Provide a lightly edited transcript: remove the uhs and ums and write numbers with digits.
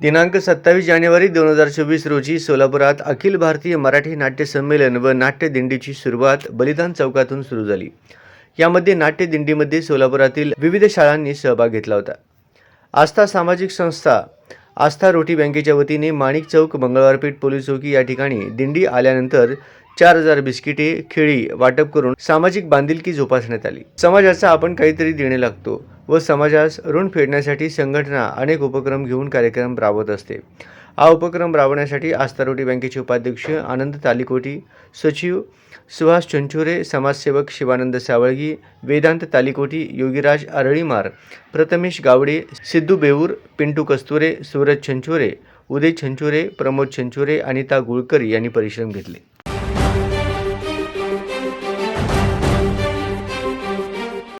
दिनांक 27 जानेवारी 2024 रोजी सोलापुरात अखिल भारतीय मराठी नाट्य संमेलन व नाट्य दिंडीची सुरुवात बलिदान चौकातून सुरू झाली. यामध्ये नाट्य दिंडीमध्ये सोलापुरातील विविध शाळांनी सहभाग घेतला होता. आस्था सामाजिक संस्था आस्था रोटी बँकेच्या वतीने माणिक चौक, मंगळवारपेठ, पोलीस चौकी या ठिकाणी दिंडी आल्यानंतर 4000 बिस्किटे, केळी वाटप करून सामाजिक बांधिलकी जोपासण्यात आली. समाजाचा आपण काहीतरी देणे लागतो व समाजास ऋण फेडण्यासाठी संघटना अनेक उपक्रम घेऊन कार्यक्रम राबवत असते. हा उपक्रम राबवण्यासाठी आस्था रोटी बँकेचे उपाध्यक्ष आनंद तालीकोटी, सचिव सुहास चंचोरे, समाजसेवक शिवानंद सावळगी, वेदांत तालीकोटी, योगीराज आरळीमार, प्रथमेश गावडे, सिद्धू बेऊर, पिंटू कस्तुरे, सूरज छंचोरे, उदय छंचोरे, प्रमोद छंचोरे, अनिता गुळकर यांनी परिश्रम घेतले.